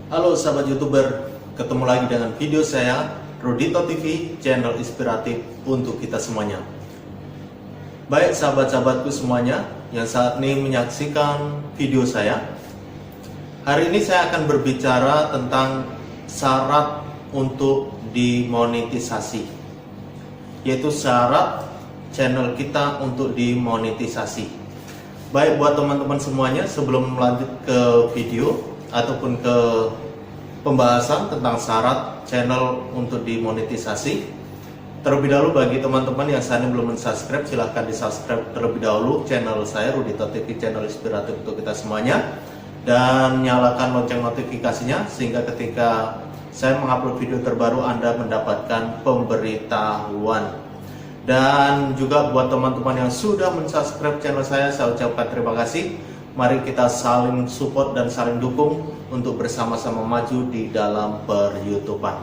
Halo sahabat YouTuber, ketemu lagi dengan video saya Rudito TV, channel inspiratif untuk kita semuanya. Baik sahabat-sahabatku semuanya yang saat ini menyaksikan video saya. Hari ini saya akan berbicara tentang syarat untuk dimonetisasi, yaitu syarat channel kita untuk dimonetisasi. Baik buat teman-teman semuanya, sebelum melanjut ke video ataupun ke pembahasan tentang syarat channel untuk dimonetisasi, terlebih dahulu bagi teman-teman yang saat ini belum subscribe, silahkan di subscribe terlebih dahulu channel saya Rudito TV, channel inspiratif untuk kita semuanya, dan nyalakan lonceng notifikasinya sehingga ketika saya mengupload video terbaru Anda mendapatkan pemberitahuan. Dan juga buat teman-teman yang sudah mensubscribe channel saya ucapkan terima kasih. Mari kita saling support dan saling dukung untuk bersama-sama maju di dalam per-YouTubean.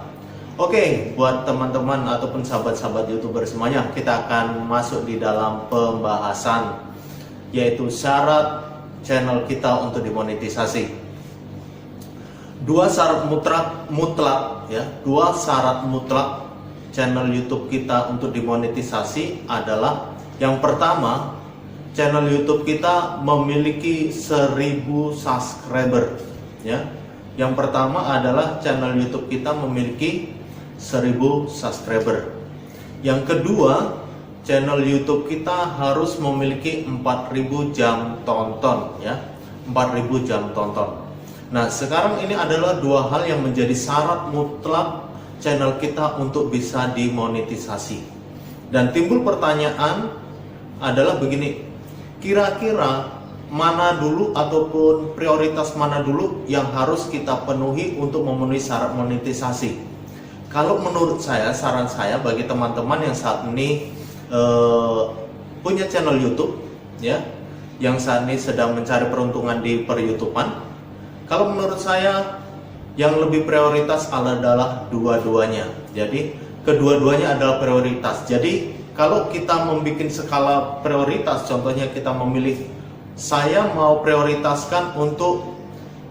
Oke, buat teman-teman ataupun sahabat-sahabat YouTuber semuanya, kita akan masuk di dalam pembahasan, yaitu syarat channel kita untuk dimonetisasi. Dua syarat mutlak ya, dua syarat mutlak channel YouTube kita untuk dimonetisasi adalah, yang pertama, channel YouTube kita memiliki 1000 subscriber ya. Yang pertama adalah channel YouTube kita memiliki 1000 subscriber. Yang kedua, channel YouTube kita harus memiliki 4000 jam tonton ya. 4000 jam tonton. Nah, sekarang ini adalah dua hal yang menjadi syarat mutlak channel kita untuk bisa dimonetisasi. Dan timbul pertanyaan adalah begini, kira-kira mana dulu ataupun prioritas mana dulu yang harus kita penuhi untuk memenuhi syarat monetisasi? Kalau menurut saya, saran saya bagi teman-teman yang saat ini punya channel YouTube ya, yang saat ini sedang mencari peruntungan di per-YouTubean, kalau menurut saya yang lebih prioritas adalah dua-duanya. Jadi kedua-duanya adalah prioritas. Jadi kalau kita membuat skala prioritas, contohnya kita memilih, saya mau prioritaskan untuk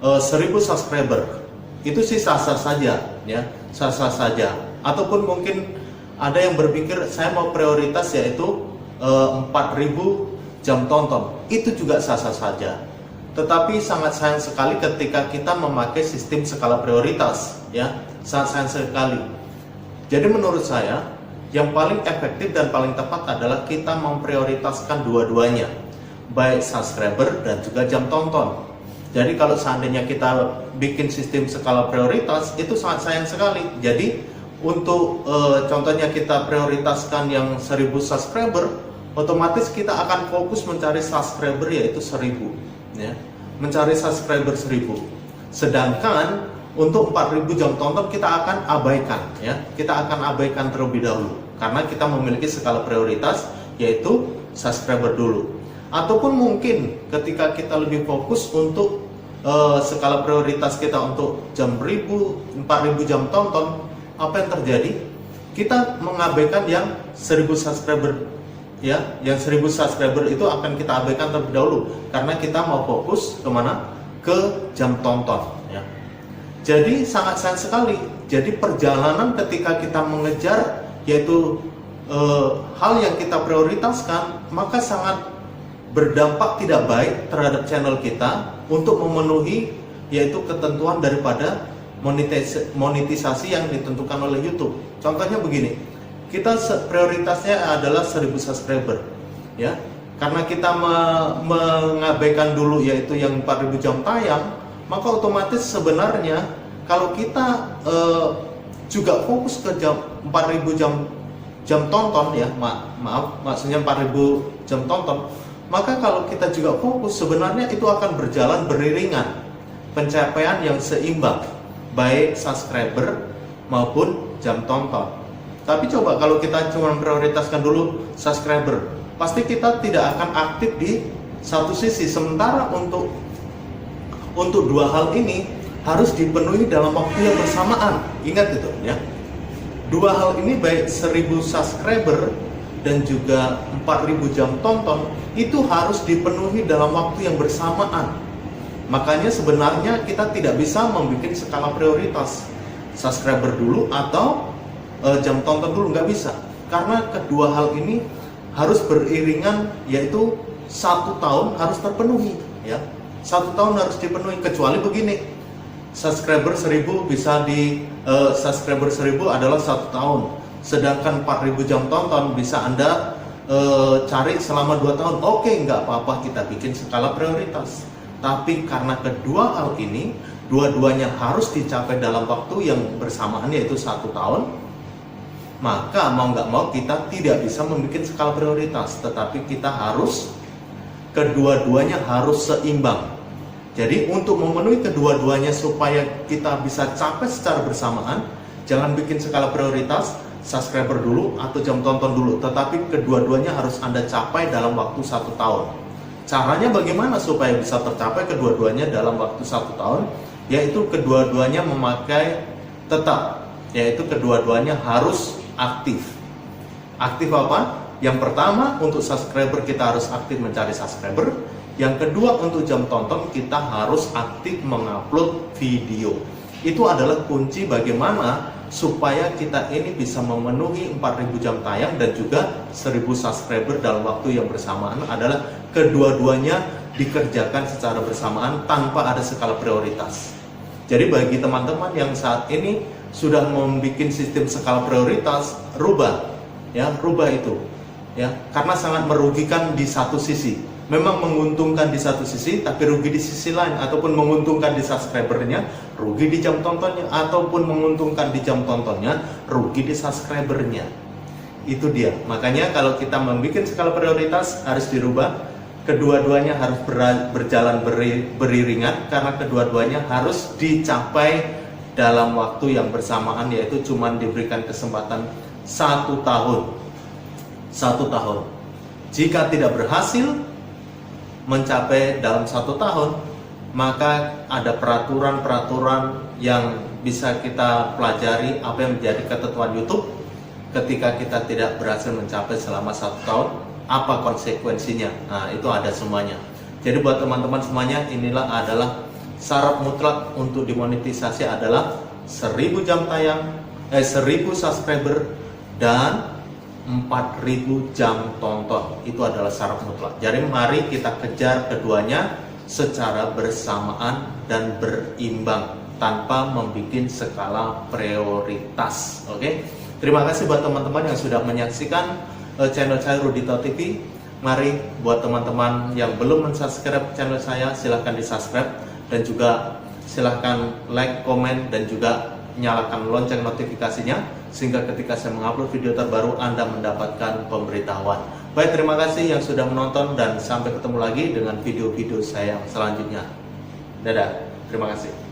1000 subscriber, itu sih sah-sah saja ya, sah-sah saja. Ataupun mungkin ada yang berpikir saya mau prioritas yaitu 4000 jam tonton, itu juga sah-sah saja. Tetapi sangat sayang sekali ketika kita memakai sistem skala prioritas ya, sangat sayang sekali. Jadi menurut saya yang paling efektif dan paling tepat adalah kita memprioritaskan dua-duanya, baik subscriber dan juga jam tonton. Jadi kalau seandainya kita bikin sistem skala prioritas, itu sangat sayang sekali. Jadi untuk contohnya kita prioritaskan yang 1000 subscriber, otomatis kita akan fokus mencari subscriber yaitu 1000 ya, mencari subscriber 1000. Sedangkan untuk 4000 jam tonton kita akan abaikan ya, kita akan abaikan terlebih dahulu karena kita memiliki skala prioritas yaitu subscriber dulu. Ataupun mungkin ketika kita lebih fokus untuk skala prioritas kita untuk 4000 jam tonton, apa yang terjadi? Kita mengabaikan yang 1000 subscriber ya, yang 1000 subscriber itu akan kita abaikan terlebih dahulu karena kita mau fokus kemana? Ke jam tonton ya. Jadi sangat sayang sekali. Jadi perjalanan ketika kita mengejar yaitu hal yang kita prioritaskan, maka sangat berdampak tidak baik terhadap channel kita untuk memenuhi yaitu ketentuan daripada monetisasi yang ditentukan oleh YouTube. Contohnya begini, kita prioritasnya adalah 1000 subscriber ya, karena kita mengabaikan dulu yaitu yang 4000 jam tayang, maka otomatis sebenarnya kalau kita juga fokus ke 4000 jam tonton ya, maksudnya 4000 jam tonton, maka kalau kita juga fokus sebenarnya itu akan berjalan beriringan, pencapaian yang seimbang baik subscriber maupun jam tonton. Tapi coba kalau kita cuma prioritaskan dulu subscriber, pasti kita tidak akan aktif di satu sisi. Sementara untuk dua hal ini harus dipenuhi dalam waktu yang bersamaan. Ingat itu ya. Dua hal ini baik 1000 subscriber dan juga 4000 jam tonton itu harus dipenuhi dalam waktu yang bersamaan. Makanya sebenarnya kita tidak bisa membuat skala prioritas subscriber dulu atau jam tonton dulu, nggak bisa. Karena kedua hal ini harus beriringan, yaitu 1 tahun harus terpenuhi, ya. 1 tahun harus dipenuhi, kecuali begini, subscriber 1000 bisa subscriber 1000 adalah 1 tahun, sedangkan 4000 jam tonton bisa Anda cari selama 2 tahun. Oke, nggak apa-apa, kita bikin skala prioritas. Tapi karena kedua hal ini dua-duanya harus dicapai dalam waktu yang bersamaan, yaitu 1 tahun, maka mau nggak mau kita tidak bisa membuat skala prioritas, tetapi kita harus kedua-duanya harus seimbang. Jadi untuk memenuhi kedua-duanya supaya kita bisa capai secara bersamaan, jangan bikin skala prioritas subscriber dulu atau jam tonton dulu, tetapi kedua-duanya harus Anda capai dalam waktu 1 tahun. Caranya bagaimana supaya bisa tercapai kedua-duanya dalam waktu 1 tahun? Yaitu kedua-duanya memakai tetap, yaitu kedua-duanya harus aktif. Aktif apa? Yang pertama, untuk subscriber kita harus aktif mencari subscriber. Yang kedua, untuk jam tonton kita harus aktif mengupload video. Itu adalah kunci bagaimana supaya kita ini bisa memenuhi 4000 jam tayang dan juga 1000 subscriber dalam waktu yang bersamaan, adalah kedua-duanya dikerjakan secara bersamaan tanpa ada skala prioritas. Jadi bagi teman-teman yang saat ini sudah membuat sistem skala prioritas, rubah itu, ya, karena sangat merugikan di satu sisi. Memang menguntungkan di satu sisi, tapi rugi di sisi lain, ataupun menguntungkan di subscribernya, rugi di jam tontonnya, ataupun menguntungkan di jam tontonnya, rugi di subscribernya. Itu dia. Makanya kalau kita membuat skala prioritas harus dirubah. Kedua-duanya harus berjalan beriringan, karena kedua-duanya harus dicapai dalam waktu yang bersamaan, yaitu cuma diberikan kesempatan 1 tahun. 1 tahun. Jika tidak berhasil mencapai dalam 1 tahun, maka ada peraturan-peraturan yang bisa kita pelajari, apa yang menjadi ketentuan YouTube ketika kita tidak berhasil mencapai selama 1 tahun, apa konsekuensinya. Nah, itu ada semuanya. Jadi buat teman-teman semuanya, inilah adalah syarat mutlak untuk dimonetisasi adalah 1000 jam tayang, 1000 subscriber dan 4000 jam tonton. Itu adalah syarat mutlak. Jadi mari kita kejar keduanya secara bersamaan dan berimbang tanpa membuat skala prioritas. Oke? Terima kasih buat teman-teman yang sudah menyaksikan channel saya Rudito TV. Mari buat teman-teman yang belum mensubscribe channel saya, silahkan di-subscribe dan juga silahkan like, komen dan juga nyalakan lonceng notifikasinya, sehingga ketika saya mengupload video terbaru Anda mendapatkan pemberitahuan. Baik, terima kasih yang sudah menonton dan sampai ketemu lagi dengan video-video saya selanjutnya. Dadah, terima kasih.